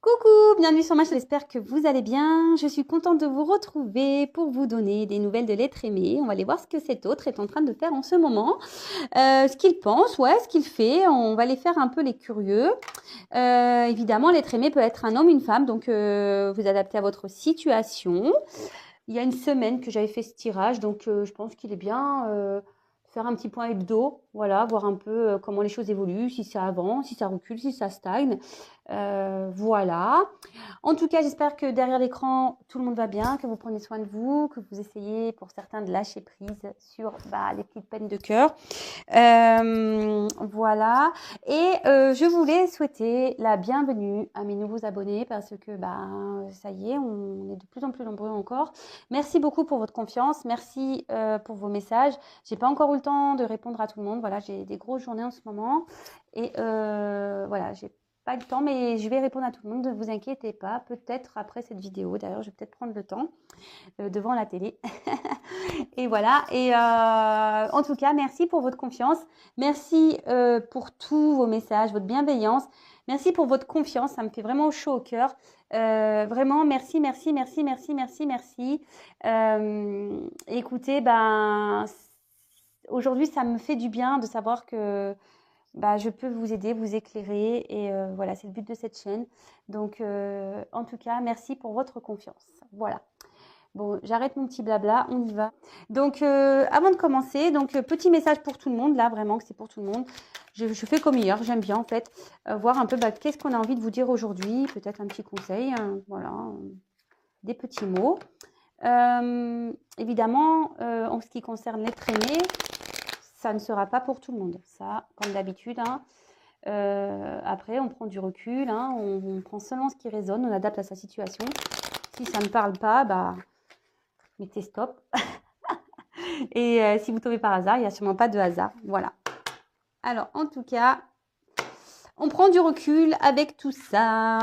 Coucou, bienvenue sur ma chaîne, j'espère que vous allez bien. Je suis contente de vous retrouver pour vous donner des nouvelles de l'être aimé. On va aller voir ce que cet autre est en train de faire en ce moment. Ce qu'il pense, ouais, ce qu'il fait. On va aller faire un peu les curieux. Évidemment, l'être aimé peut être un homme, une femme, donc vous adaptez à votre situation. Il y a une semaine que j'avais fait ce tirage, donc je pense qu'il est bien faire un petit point hebdo, voilà, voir un peu comment les choses évoluent, si ça avance, si ça recule, si ça stagne. Voilà. En tout cas, j'espère que derrière l'écran, tout le monde va bien, que vous prenez soin de vous, que vous essayez pour certains de lâcher prise sur les petites peines de cœur. Voilà. Et je voulais souhaiter la bienvenue à mes nouveaux abonnés parce que ça y est, on est de plus en plus nombreux encore. Merci beaucoup pour votre confiance. Merci pour vos messages. J'ai pas encore eu le temps de répondre à tout le monde. Voilà, j'ai des grosses journées en ce moment. Et voilà, j'ai pas le temps, mais je vais répondre à tout le monde. Ne vous inquiétez pas. Peut-être après cette vidéo. D'ailleurs, je vais peut-être prendre le temps devant la télé. Et voilà. Et en tout cas, merci pour votre confiance. Merci pour tous vos messages, votre bienveillance. Merci pour votre confiance. Ça me fait vraiment chaud au cœur. Vraiment, merci, merci, merci, merci, merci, merci. Écoutez, aujourd'hui, ça me fait du bien de savoir que je peux vous aider, vous éclairer. Et voilà, c'est le but de cette chaîne. Donc, en tout cas, merci pour votre confiance. Voilà. Bon, j'arrête mon petit blabla, on y va. Donc, avant de commencer, petit message pour tout le monde, là, vraiment que c'est pour tout le monde. Je fais comme hier, j'aime bien en fait, voir un peu qu'est-ce qu'on a envie de vous dire aujourd'hui, peut-être un petit conseil, voilà, des petits mots. Évidemment, en ce qui concerne l'être aimé, ça ne sera pas pour tout le monde. Ça, comme d'habitude, hein. Après, on prend du recul, hein, on prend seulement ce qui résonne, on adapte à sa situation. Si ça ne parle pas, mettez stop. Et si vous tombez par hasard, il n'y a sûrement pas de hasard. Voilà. Alors, en tout cas, on prend du recul avec tout ça.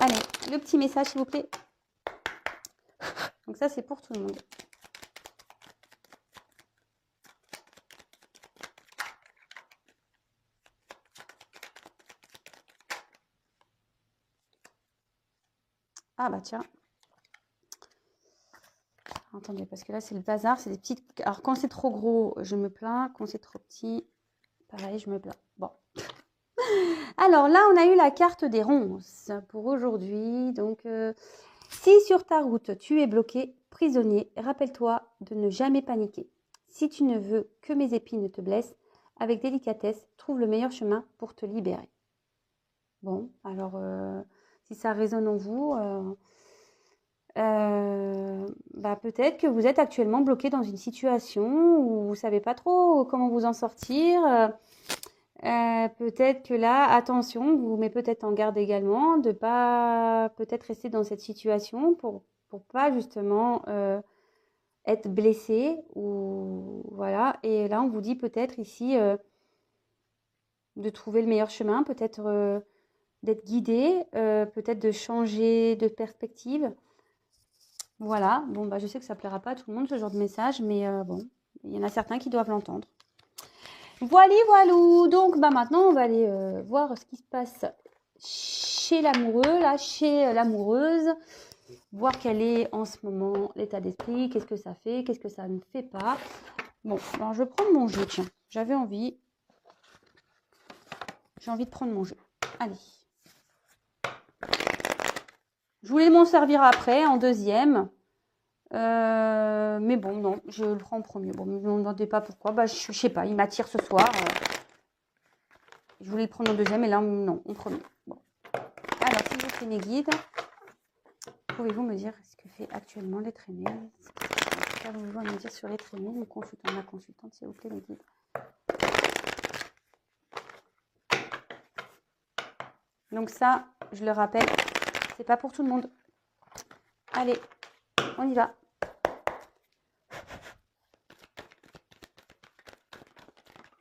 Allez, le petit message, s'il vous plaît. Donc ça, c'est pour tout le monde. Ah bah tiens. Attendez, parce que là, c'est le bazar. C'est des petites... Alors, quand c'est trop gros, je me plains. Quand c'est trop petit, pareil, je me plains. Bon. Alors là, on a eu la carte des ronces pour aujourd'hui. Donc, si sur ta route, tu es bloqué, prisonnier, rappelle-toi de ne jamais paniquer. Si tu ne veux que mes épines te blessent, avec délicatesse, trouve le meilleur chemin pour te libérer. Bon, alors, si ça résonne en vous... peut-être que vous êtes actuellement bloqué dans une situation où vous ne savez pas trop comment vous en sortir. Peut-être que là, attention, vous met peut-être en garde également de pas peut-être rester dans cette situation pour pas justement être blessé ou voilà. Et là, on vous dit peut-être ici de trouver le meilleur chemin, peut-être d'être guidé, peut-être de changer de perspective. Voilà, bon, je sais que ça ne plaira pas à tout le monde, ce genre de message, mais bon, il y en a certains qui doivent l'entendre. Voilà, voilou. Donc, maintenant, on va aller voir ce qui se passe chez l'amoureux, là, chez l'amoureuse, voir quel est en ce moment l'état d'esprit, qu'est-ce que ça fait, qu'est-ce que ça ne fait pas. Bon, alors je vais prendre mon jeu, tiens, j'ai envie de prendre mon jeu. Allez. Je voulais m'en servir après, en deuxième. Mais bon, non, je le prends en premier. Bon, ne me demandez pas pourquoi. Je sais pas, il m'attire ce soir. Je voulais le prendre en deuxième, et là, non, en premier. Bon. Alors, si je fais mes guides, pouvez-vous me dire ce que fait actuellement l'être aimé? Qu'avez-vous à me dire sur l'être aimé? Mon consultant, ma consultante, s'il vous plaît, mes guides. Donc ça, je le rappelle, c'est pas pour tout le monde. Allez, on y va.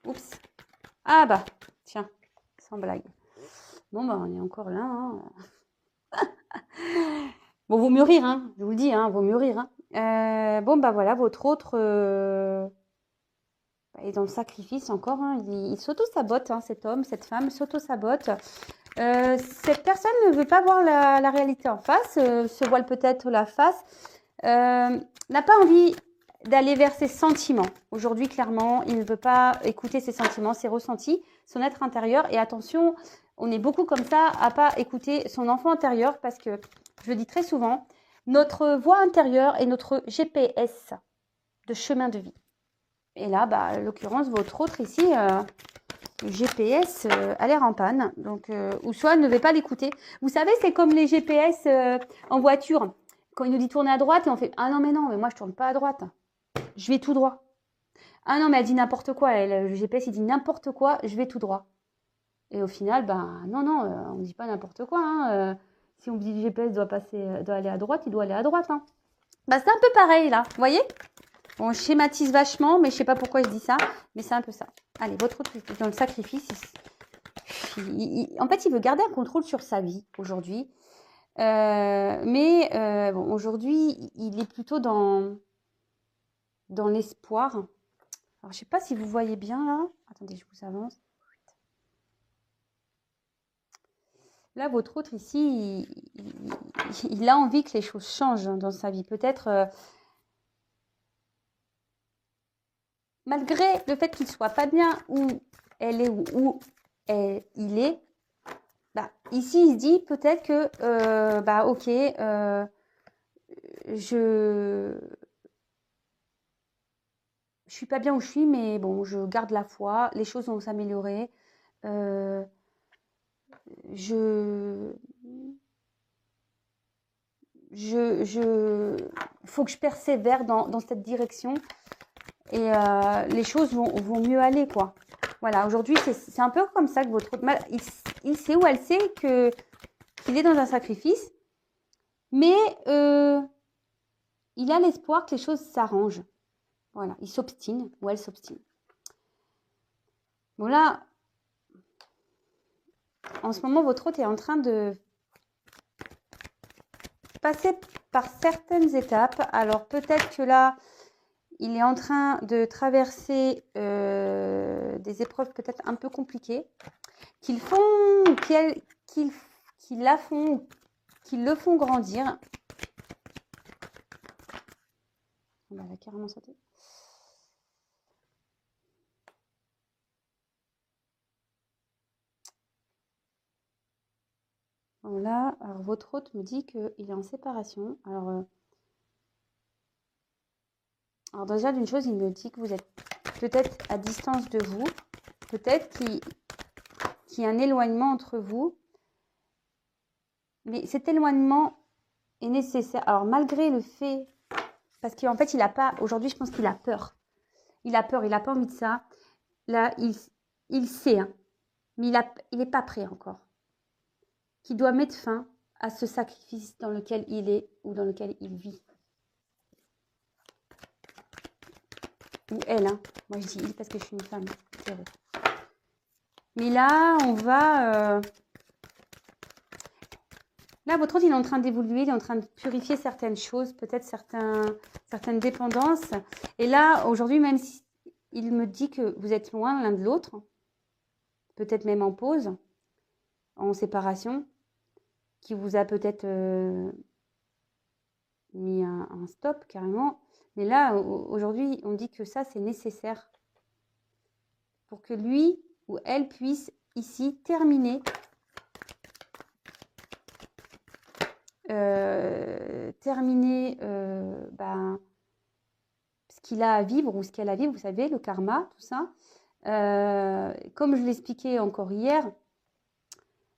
Oups. Ah tiens, sans blague. Bon, on est encore là. Hein. Bon, vaut mieux rire, hein. Je vous le dis, hein, vaut mieux rire. Hein. Voilà, votre autre est dans le sacrifice encore. Hein. Il s'auto-sabote, hein, cet homme, cette femme s'auto-sabote. Cette personne ne veut pas voir la réalité en face, se voile peut-être la face, n'a pas envie d'aller vers ses sentiments. Aujourd'hui, clairement, il ne veut pas écouter ses sentiments, ses ressentis, son être intérieur. Et attention, on est beaucoup comme ça à pas écouter son enfant intérieur parce que, je le dis très souvent, notre voix intérieure est notre GPS de chemin de vie. Et là, en l'occurrence, votre autre ici, le GPS a l'air en panne. Donc, ou soit ne veut pas l'écouter. Vous savez, c'est comme les GPS en voiture. Quand il nous dit tourner à droite et on fait « Ah non, mais moi je tourne pas à droite. Je vais tout droit. » Ah non, mais elle dit n'importe quoi. Le GPS, il dit n'importe quoi, je vais tout droit. Et au final, non, on ne dit pas n'importe quoi. Hein. Si on dit le GPS doit aller à droite, il doit aller à droite. Hein. C'est un peu pareil là, vous voyez? On schématise vachement, mais je ne sais pas pourquoi je dis ça, mais c'est un peu ça. Allez, votre autre dans le sacrifice, en fait, il veut garder un contrôle sur sa vie aujourd'hui. Bon, aujourd'hui, il est plutôt dans l'espoir. Alors, je ne sais pas si vous voyez bien là. Attendez, je vous avance. Là, votre autre ici, il a envie que les choses changent dans sa vie. Peut-être, malgré le fait qu'il ne soit pas bien où elle est ou où il est, ici, il se dit peut-être que, ok, je suis pas bien où je suis, mais bon, je garde la foi, les choses vont s'améliorer. Faut que je persévère dans cette direction et les choses vont mieux aller, quoi. Voilà, aujourd'hui, c'est un peu comme ça que votre autre mal, il sait ou elle sait qu'il est dans un sacrifice, mais il a l'espoir que les choses s'arrangent. Voilà, il s'obstine ou elle s'obstine. Bon là, en ce moment, votre hôte est en train de passer par certaines étapes. Alors peut-être que là, il est en train de traverser des épreuves peut-être un peu compliquées, qui le font grandir. On va carrément sauter. Là, alors votre hôte me dit qu'il est en séparation. Alors déjà, d'une chose, il me dit que vous êtes peut-être à distance de vous, peut-être qu'il y a un éloignement entre vous, mais cet éloignement est nécessaire. Alors malgré le fait, parce qu'en fait, il n'a pas, aujourd'hui, je pense qu'il a peur. Il a peur, il n'a pas envie de ça. Là, il sait, hein, mais il n'est pas prêt encore. Qu'il doit mettre fin à ce sacrifice dans lequel il est ou dans lequel il vit. Ou elle, hein. Moi je dis il parce que je suis une femme, c'est vrai. Mais là, on va... Là, votre autre, il est en train d'évoluer, il est en train de purifier certaines choses, peut-être certaines dépendances. Et là, aujourd'hui, même si il me dit que vous êtes loin l'un de l'autre, peut-être même en pause, en séparation, qui vous a peut-être mis un stop carrément. Mais là, aujourd'hui, on dit que ça, c'est nécessaire pour que lui ou elle puisse ici terminer ce qu'il a à vivre ou ce qu'elle a à vivre, vous savez, le karma, tout ça. Comme je l'expliquais encore hier,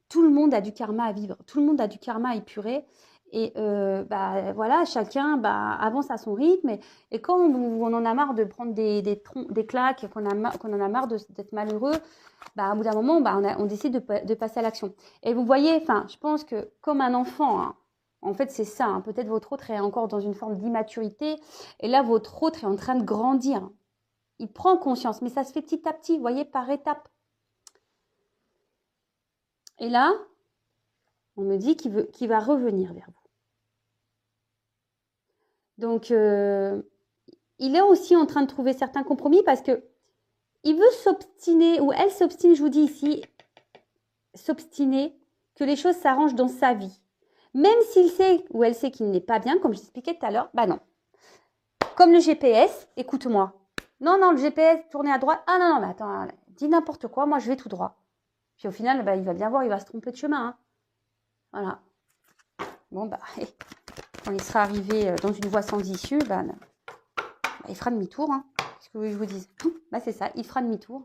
tout le monde a du karma à vivre, tout le monde a du karma à épurer. Et voilà, chacun avance à son rythme. Et quand on en a marre de prendre des claques, qu'on en a marre d'être malheureux, au bout d'un moment, on décide de passer à l'action. Et vous voyez, je pense que comme un enfant, hein, en fait, c'est ça. Hein, peut-être votre autre est encore dans une forme d'immaturité. Et là, votre autre est en train de grandir. Il prend conscience, mais ça se fait petit à petit, vous voyez, par étapes. Et là, on me dit qu'il va revenir vers vous. Donc, il est aussi en train de trouver certains compromis parce que il veut s'obstiner, ou elle s'obstine, je vous dis ici, s'obstiner que les choses s'arrangent dans sa vie. Même s'il sait ou elle sait qu'il n'est pas bien, comme j'expliquais tout à l'heure, bah non. Comme le GPS, écoute-moi. Non, le GPS, tourner à droite. Ah non, mais attends, dis n'importe quoi, moi je vais tout droit. Puis au final, bah, il va bien voir, il va se tromper de chemin. Hein. Voilà. Bon, bah, quand il sera arrivé dans une voie sans issue, bah, il fera demi-tour. Hein. Qu'est-ce que je vous dise? Bah, c'est ça, il fera demi-tour.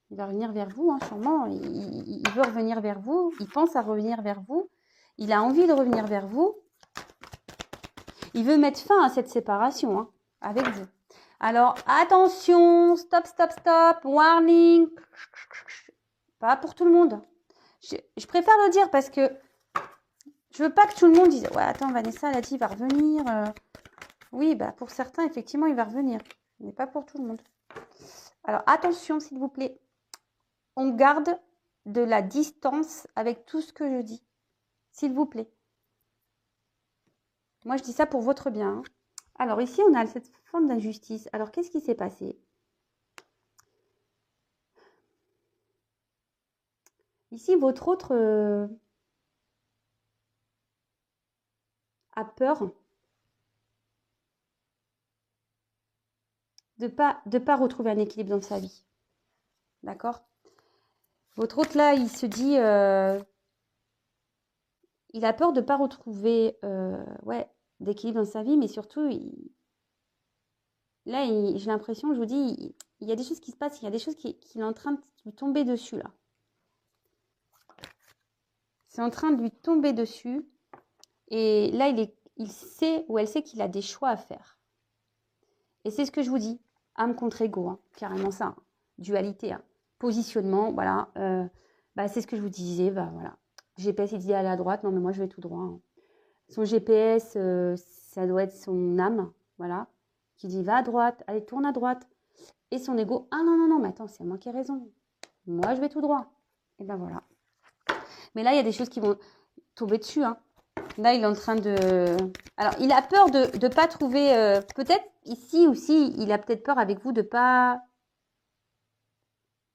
Il va revenir vers vous, hein, sûrement. Il veut revenir vers vous. Il pense à revenir vers vous. Il a envie de revenir vers vous. Il veut mettre fin à cette séparation hein, avec vous. Alors, attention, stop, warning. Pas pour tout le monde. Je préfère le dire parce que je veux pas que tout le monde dise « Ouais, attends, Vanessa, elle a dit, il va revenir. » Oui, bah, pour certains, effectivement, il va revenir. Mais pas pour tout le monde. Alors, attention, s'il vous plaît. On garde de la distance avec tout ce que je dis. S'il vous plaît. Moi, je dis ça pour votre bien. Hein. Alors, ici, on a cette forme d'injustice. Alors, qu'est-ce qui s'est passé? Ici, votre autre a peur de pas retrouver un équilibre dans sa vie. D'accord? Votre autre, là, il se dit... il a peur de ne pas retrouver d'équilibre dans sa vie, mais surtout, là, j'ai l'impression, je vous dis, il y a des choses qui se passent, il y a des choses qui est en train de lui tomber dessus, là. C'est en train de lui tomber dessus. Et là, il sait ou elle sait qu'il a des choix à faire. Et c'est ce que je vous dis, âme contre ego, hein, carrément ça, hein, dualité, hein, positionnement, voilà. C'est ce que je vous disais, bah voilà. GPS, il dit aller à droite, non mais moi je vais tout droit. Hein. Son GPS, ça doit être son âme, voilà, qui dit va à droite, allez tourne à droite. Et son ego, ah non, mais attends, c'est moi qui ai raison. Moi je vais tout droit. Et ben voilà. Mais là, il y a des choses qui vont tomber dessus, hein. Là, il est en train de... Alors, il a peur de ne pas trouver... peut-être ici aussi, il a peut-être peur avec vous de ne pas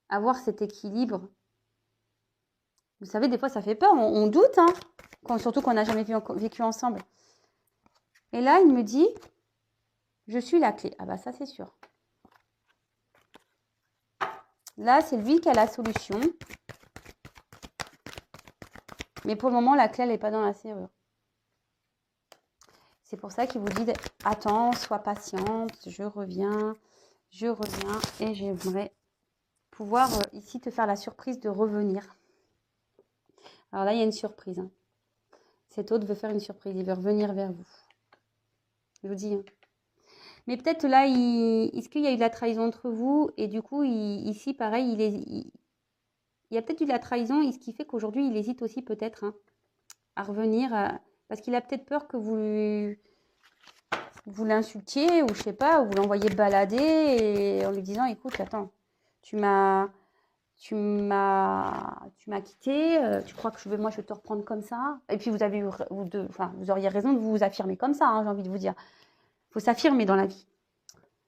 avoir cet équilibre. Vous savez, des fois, ça fait peur. On doute, hein, surtout qu'on n'a jamais vécu ensemble. Et là, il me dit, je suis la clé. Ah bah ça, c'est sûr. Là, c'est lui qui a la solution. Mais pour le moment, la clé, elle n'est pas dans la serrure. C'est pour ça qu'il vous dit, attends, sois patiente, je reviens et j'aimerais pouvoir ici te faire la surprise de revenir. Alors là, il y a une surprise. Hein. Cet autre veut faire une surprise, il veut revenir vers vous. Je vous dis. Hein. Mais peut-être là, est-ce qu'il y a eu de la trahison entre vous? Et du coup, ici, pareil, il y a peut-être eu de la trahison, ce qui fait qu'aujourd'hui, il hésite aussi peut-être hein, à revenir. Parce qu'il a peut-être peur que vous l'insultiez ou je sais pas, ou vous l'envoyez balader et en lui disant écoute, attends, tu m'as quitté, tu crois que moi je vais te reprendre comme ça? Et puis vous auriez raison de vous affirmer comme ça, hein, j'ai envie de vous dire. Il faut s'affirmer dans la vie.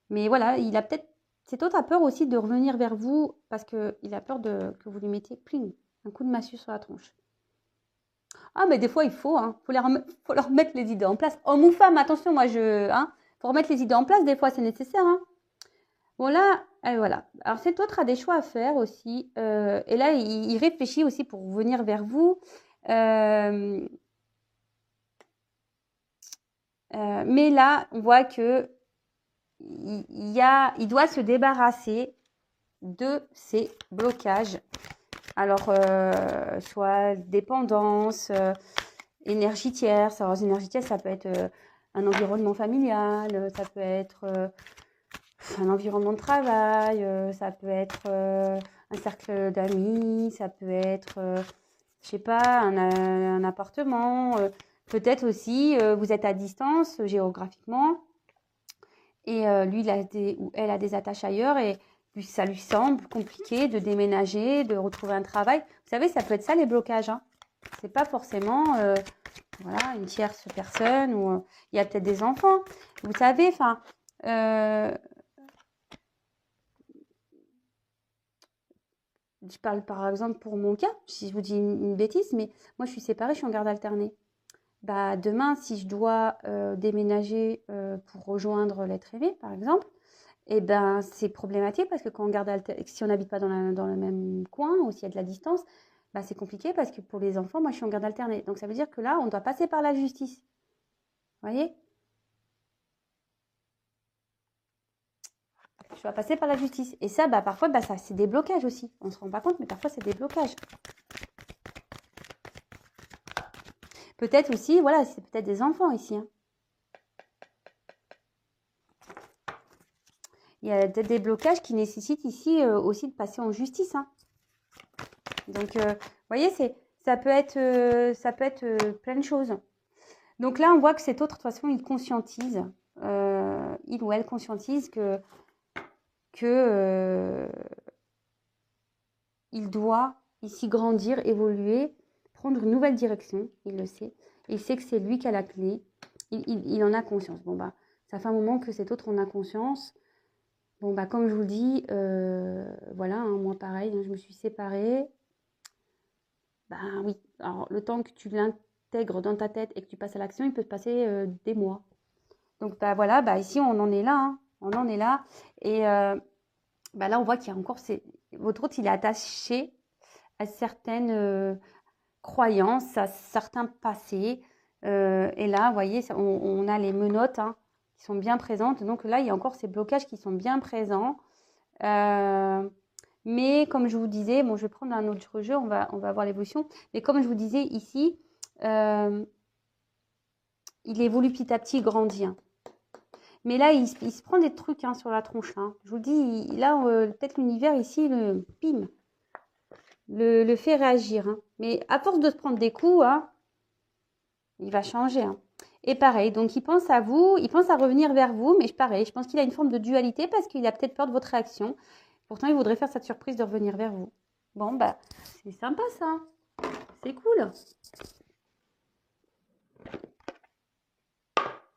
Mais voilà, il a peut-être cet autre a peur aussi de revenir vers vous parce qu'il a peur que vous lui mettiez pling, un coup de massue sur la tronche. Ah, mais des fois, il faut, hein. Faut leur remettre les idées en place. Homme ou femme, attention, faut remettre les idées en place, des fois, c'est nécessaire, hein. Voilà, et voilà. Alors, cet autre a des choix à faire aussi. Et là, il réfléchit aussi pour venir vers vous. Mais là, on voit que il doit se débarrasser de ces blocages. Alors, soit dépendance, énergie tierce. Alors, énergie tierce, ça peut être un environnement familial, ça peut être un environnement de travail, ça peut être un cercle d'amis, ça peut être, je sais pas, un appartement. Peut-être aussi, vous êtes à distance géographiquement et lui, ou elle a des attaches ailleurs et ça lui semble compliqué de déménager, de retrouver un travail. Vous savez, ça peut être ça les blocages. Hein. C'est pas forcément une tierce personne ou il y a peut-être des enfants. Vous savez, enfin, je parle par exemple pour mon cas, si je vous dis une bêtise, mais moi je suis séparée, je suis en garde alternée. Bah, demain, si je dois déménager pour rejoindre l'être aimé, par exemple, eh ben, c'est problématique parce que quand on garde si on n'habite pas dans le même coin ou s'il y a de la distance, bah, c'est compliqué parce que pour les enfants, moi je suis en garde alternée. Donc ça veut dire que là, on doit passer par la justice. Vous voyez? Je dois passer par la justice. Et ça, bah, parfois, bah, ça, c'est des blocages aussi. On ne se rend pas compte, mais parfois, c'est des blocages. Peut-être aussi, voilà, c'est peut-être des enfants ici. Hein. Il y a peut-être des blocages qui nécessitent ici aussi de passer en justice. Hein. Donc, vous voyez, ça peut être plein de choses. Donc là, on voit que cet autre, de toute façon, il conscientise, il ou elle conscientise que il doit ici grandir, évoluer, prendre une nouvelle direction, il le sait. Il sait que c'est lui qui a la clé, il en a conscience. Bon, bah, ça fait un moment que cet autre en a conscience. Bon, bah, comme je vous le dis, voilà, hein, moi pareil, hein, je me suis séparée. Ben oui, alors le temps que tu l'intègres dans ta tête et que tu passes à l'action, il peut se passer des mois. Donc bah voilà, bah ici on en est là, hein. On en est là. Et bah là on voit qu'il y a encore votre autre, il est attaché à certaines croyances, à certains passés. Et là, vous voyez, on a les menottes hein, qui sont bien présentes. Donc là, il y a encore ces blocages qui sont bien présents. Mais comme je vous disais, bon, je vais prendre un autre jeu, on va voir l'évolution. Mais comme je vous disais ici, il évolue petit à petit, il grandit. Hein. Mais là, il se prend des trucs hein, sur la tronche. Hein. Je vous dis, là, peut-être l'univers ici, le fait réagir. Hein. Mais à force de se prendre des coups, hein, il va changer. Hein. Et pareil, donc il pense à vous, il pense à revenir vers vous, mais pareil, je pense qu'il a une forme de dualité parce qu'il a peut-être peur de votre réaction. Pourtant, il voudrait faire cette surprise de revenir vers vous. Bon, bah, c'est sympa ça. C'est cool.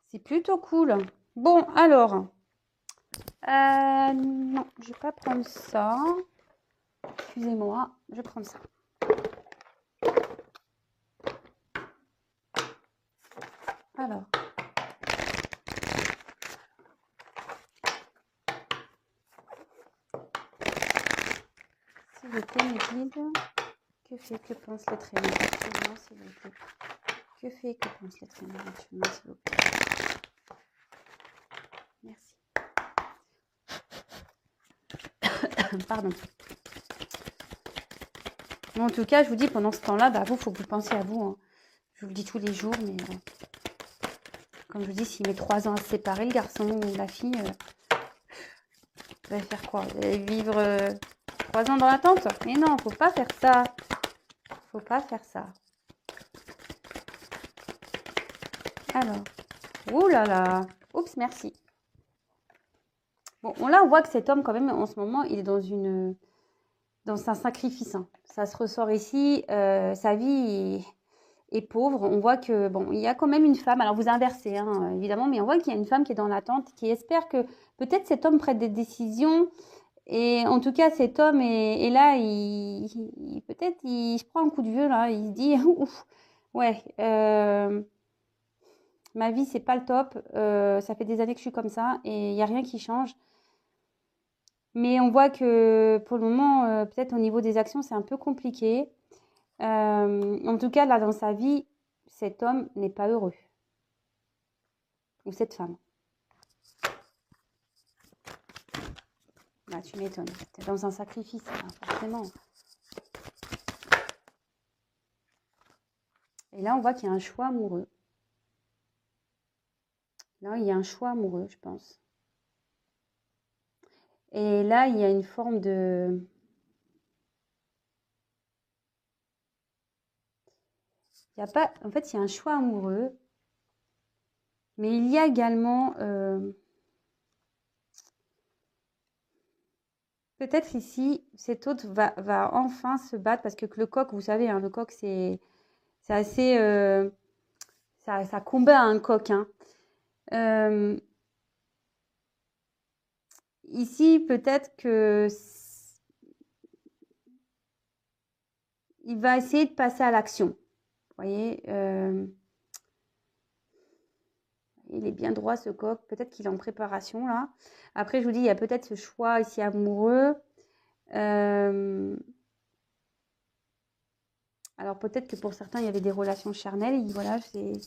C'est plutôt cool. Bon, alors. Non, je vais pas prendre ça. Excusez-moi, je vais prendre ça. Alors. S'il vous plaît, me guide. Que fait, que pense l'être aimé actuellement, s'il vous plaît. Que fait, que pense l'être aimé actuellement, s'il vous plaît. Merci. Pardon. Bon, en tout cas, je vous dis, pendant ce temps-là, bah, vous, il faut que vous pensiez à vous. Hein. Je vous le dis tous les jours, mais comme je vous dis, s'il met 3 ans à se séparer, le garçon ou la fille, vous allez faire quoi? Vous allez vivre 3 ans dans l'attente? Mais non, faut pas faire ça. Faut pas faire ça. Alors, ouh là là. Oups, merci. Bon, là, on voit que cet homme, quand même, en ce moment, il est dans un sacrifice. Hein. Ça se ressort ici. Sa vie est pauvre. On voit que, bon, il y a quand même une femme. Alors, vous inversez, hein, évidemment, mais on voit qu'il y a une femme qui est dans l'attente, qui espère que peut-être cet homme prenne des décisions. Et en tout cas, cet homme est là, peut-être il se prend un coup de vieux, là. Il se dit, ouf, ouais, ma vie, c'est pas le top. Ça fait des années que je suis comme ça et il n'y a rien qui change. Mais on voit que pour le moment, peut-être au niveau des actions, c'est un peu compliqué. En tout cas, là, dans sa vie, cet homme n'est pas heureux. Ou cette femme. Bah, tu m'étonnes. T'es dans un sacrifice, hein, forcément. Et là, on voit qu'il y a un choix amoureux. Là, il y a un choix amoureux, je pense. Et là, il y a une forme de... Il y a pas... En fait, il y a un choix amoureux. Mais il y a également... Peut-être ici, cet autre va enfin se battre parce que le coq, vous savez, hein, le coq, c'est assez... ça combat un coq. Hein. Ici, peut-être que il va essayer de passer à l'action. Vous voyez, il est bien droit ce coq. Peut-être qu'il est en préparation là. Après, je vous dis, il y a peut-être ce choix ici amoureux. Alors peut-être que pour certains, il y avait des relations charnelles. Voilà, il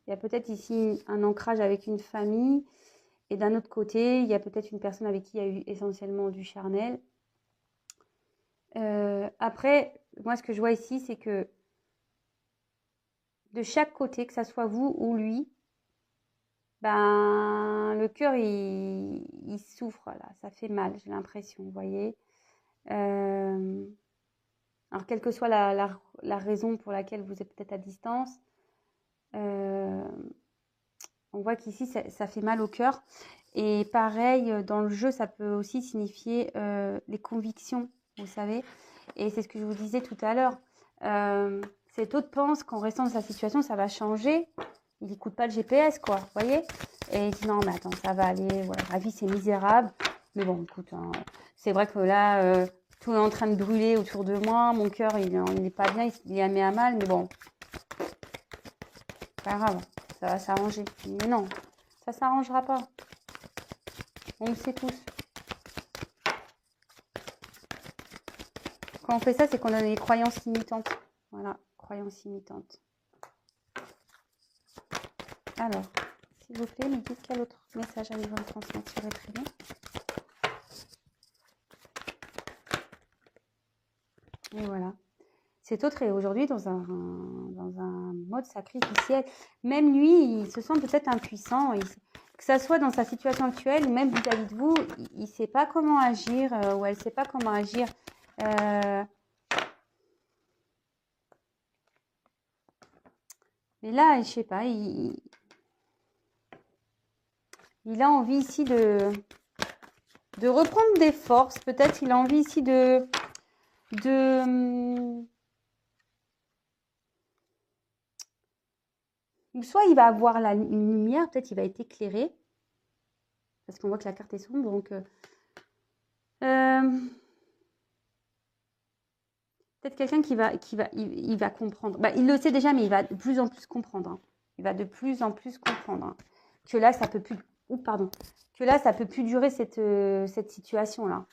y a peut-être ici un ancrage avec une famille. Et d'un autre côté, il y a peut-être une personne avec qui il y a eu essentiellement du charnel. Après, moi, ce que je vois ici, c'est que de chaque côté, que ça soit vous ou lui, ben, le cœur, il souffre, là. Ça fait mal, j'ai l'impression, vous voyez. Alors, quelle que soit la raison pour laquelle vous êtes peut-être à distance, on voit qu'ici, ça fait mal au cœur. Et pareil, dans le jeu, ça peut aussi signifier les convictions, vous savez. Et c'est ce que je vous disais tout à l'heure. Cet autre pense qu'en restant dans sa situation, ça va changer. Il n'écoute pas le GPS, quoi, vous voyez. Et il dit non, mais attends, ça va aller. Voilà, la vie, c'est misérable. Mais bon, écoute, hein, c'est vrai que là, tout est en train de brûler autour de moi. Mon cœur, il n'est pas bien, il est mis à mal. Mais bon, pas grave, ça va s'arranger. Mais non, ça ne s'arrangera pas. On le sait tous. Quand on fait ça, c'est qu'on a des croyances limitantes. Voilà, croyances limitantes. Alors, s'il vous plaît, me dites quel autre message allez-vous me transmettre sur votre privé. Et voilà. Cet autre est aujourd'hui dans un mode sacrificiel. Même lui, il se sent peut-être impuissant. Que ça soit dans sa situation actuelle ou même vis-à-vis de vous, il ne sait pas comment agir ou elle ne sait pas comment agir. Mais là, je ne sais pas, il a envie ici de reprendre des forces. Peut-être il a envie ici soit il va avoir une lumière, peut-être il va être éclairé. Parce qu'on voit que la carte est sombre. Donc, peut-être quelqu'un il va comprendre. Bah, il le sait déjà, mais il va de plus en plus comprendre. Hein. Il va de plus en plus comprendre. Hein. Que là, ça peut plus... Que là, ça peut plus durer cette situation-là.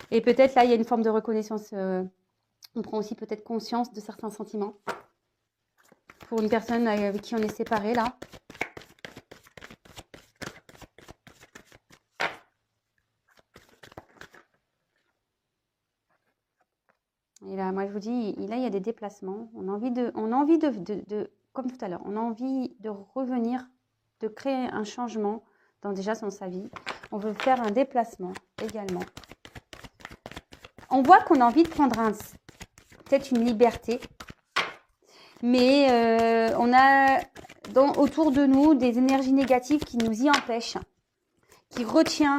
Et peut-être là, il y a une forme de reconnaissance. On prend aussi peut-être conscience de certains sentiments. Pour une personne avec qui on est séparé, là. Et là, moi, je vous dis, là, il y a des déplacements. On a envie de comme tout à l'heure, on a envie de revenir, de créer un changement déjà dans sa vie. On veut faire un déplacement également. On voit qu'on a envie de prendre peut-être une liberté, mais on a autour de nous des énergies négatives qui nous y empêchent, qui retient.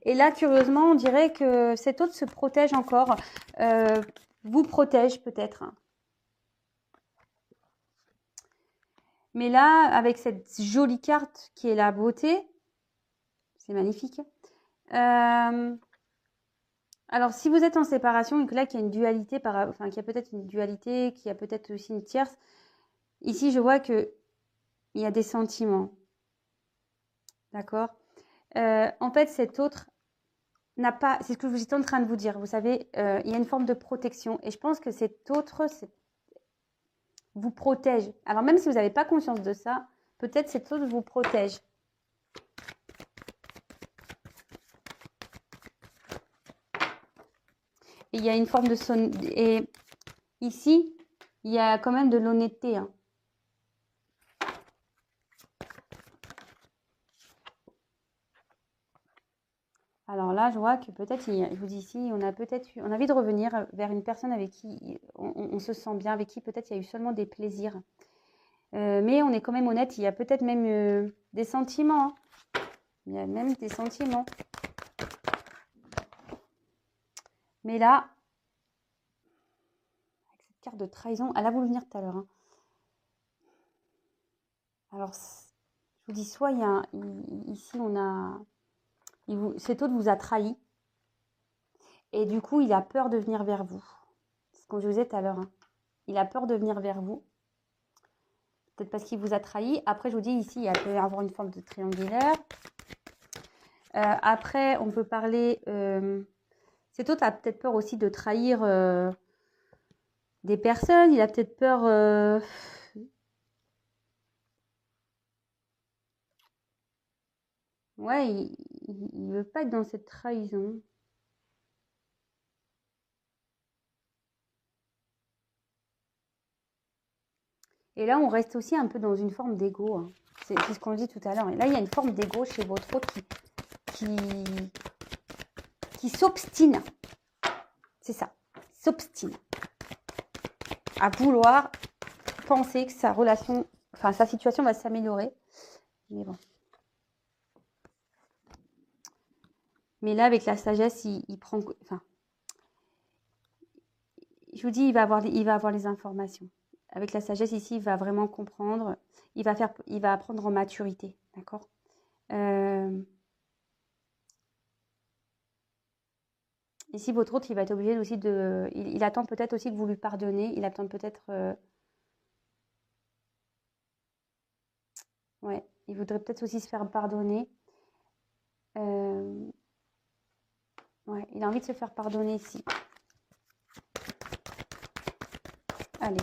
Et là, curieusement, on dirait que cet autre se protège encore, vous protège peut-être. Mais là, avec cette jolie carte qui est la beauté, c'est magnifique. Alors, si vous êtes en séparation et que là, qu'il y a une dualité, qu'il y a peut-être une dualité, qu'il y a peut-être aussi une tierce, ici, je vois qu'il y a des sentiments. D'accord ? En fait, cet autre n'a pas... C'est ce que j'étais en train de vous dire. Vous savez, il y a une forme de protection. Et je pense que cet autre vous protège. Alors, même si vous n'avez pas conscience de ça, peut-être cet autre vous protège. Et il y a une forme de et ici, il y a quand même de l'honnêteté. Hein. Alors là, je vois que peut-être, je vous dis ici, on a envie de revenir vers une personne avec qui on se sent bien, avec qui peut-être il y a eu seulement des plaisirs. Mais on est quand même honnête, il y a peut-être même des sentiments. Hein. Il y a même des sentiments. Mais là, avec cette carte de trahison, elle a voulu venir tout à l'heure. Hein. Alors, je vous dis, soit ici, on a Cet autre vous a trahi. Et du coup, il a peur de venir vers vous. C'est ce que je vous disais tout à l'heure. Hein. Il a peur de venir vers vous. Peut-être parce qu'il vous a trahi. Après, je vous dis ici, il peut y avoir une forme de triangulaire. Après, on peut parler... cet autre a peut-être peur aussi de trahir des personnes. Il a peut-être peur... Ouais, il ne veut pas être dans cette trahison. Et là, on reste aussi un peu dans une forme d'ego. Hein. C'est ce qu'on dit tout à l'heure. Et là, il y a une forme d'ego chez votre autre qui s'obstine. C'est ça, s'obstine à vouloir penser que sa relation, enfin sa situation va s'améliorer. Mais bon. Mais là, avec la sagesse, il prend... Enfin, je vous dis, il va avoir les informations. Avec la sagesse, ici, il va vraiment comprendre. Il va apprendre en maturité. D'accord Ici, votre autre, il va être obligé aussi de... Il attend peut-être aussi que vous lui pardonnez. Il attend peut-être... Ouais, il voudrait peut-être aussi se faire pardonner. Ouais, il a envie de se faire pardonner ici. Allez.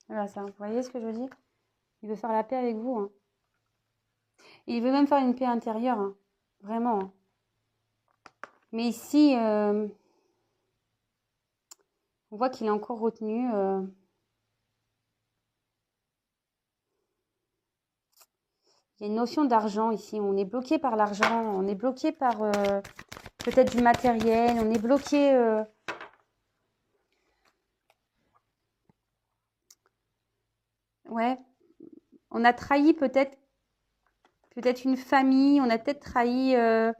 Voilà ça, vous voyez ce que je veux dire? Il veut faire la paix avec vous. Hein. Et il veut même faire une paix intérieure. Hein. Vraiment. Hein. Mais ici, on voit qu'il est encore retenu. Il y a une notion d'argent ici. On est bloqué par l'argent. On est bloqué par peut-être du matériel. On est bloqué... Ouais. On a trahi peut-être une famille. On a peut-être trahi... et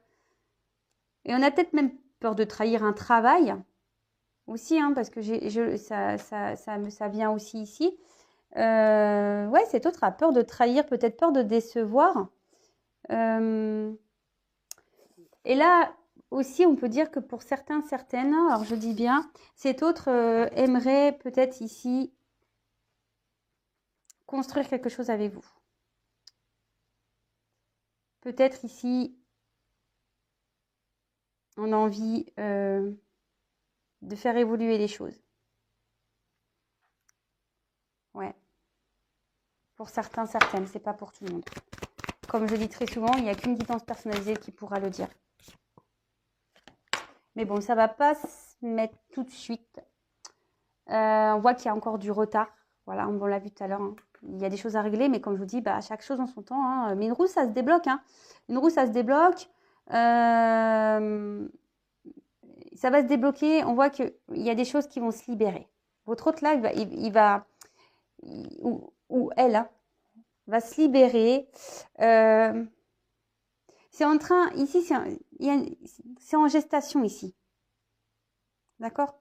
on a peut-être même peur de trahir un travail. Aussi, hein, parce que ça vient aussi ici. Ouais, cet autre a peur de trahir, peut-être peur de décevoir. Et là aussi, on peut dire que pour certains, certaines, alors je dis bien, cet autre aimerait peut-être ici construire quelque chose avec vous. Peut-être ici, on a envie de faire évoluer les choses. Ouais. Pour certains, certaines, c'est pas pour tout le monde. Comme je dis très souvent, il n'y a qu'une guidance personnalisée qui pourra le dire. Mais bon, ça ne va pas se mettre tout de suite. On voit qu'il y a encore du retard. Voilà, on l'a vu tout à l'heure. Hein. Il y a des choses à régler, mais comme je vous dis, bah, chaque chose en son temps. Hein. Mais une roue, ça se débloque. Hein. Une roue, ça se débloque. Ça va se débloquer. On voit qu'il y a des choses qui vont se libérer. Votre autre, là, ou elle, hein, va se libérer. C'est en train, ici, c'est en gestation, ici. D'accord?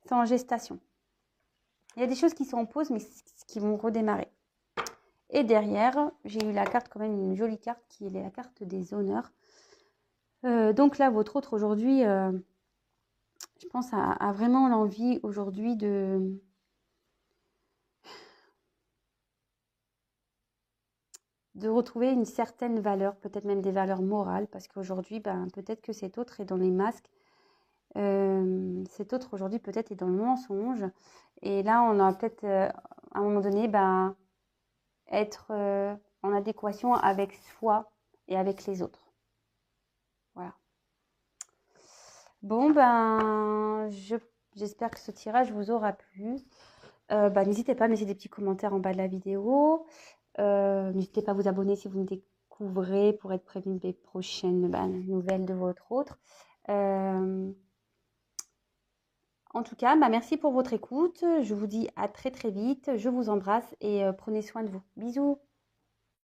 C'est en gestation. Il y a des choses qui sont en pause, mais qui vont redémarrer. Et derrière, j'ai eu la carte, quand même une jolie carte, qui est la carte des honneurs. Donc là, votre autre aujourd'hui, je pense, a vraiment l'envie aujourd'hui de retrouver une certaine valeur, peut-être même des valeurs morales, parce qu'aujourd'hui, ben, peut-être que cet autre est dans les masques. Cet autre aujourd'hui peut-être est dans le mensonge. Et là, on a peut-être, à un moment donné, ben, être en adéquation avec soi et avec les autres. Voilà. Bon, ben, j'espère que ce tirage vous aura plu. N'hésitez pas à me laisser des petits commentaires en bas de la vidéo. N'hésitez pas à vous abonner si vous me découvrez pour être prévenu des prochaines nouvelles de votre autre. En tout cas, merci pour votre écoute. Je vous dis à très très vite. Je vous embrasse et prenez soin de vous. Bisous.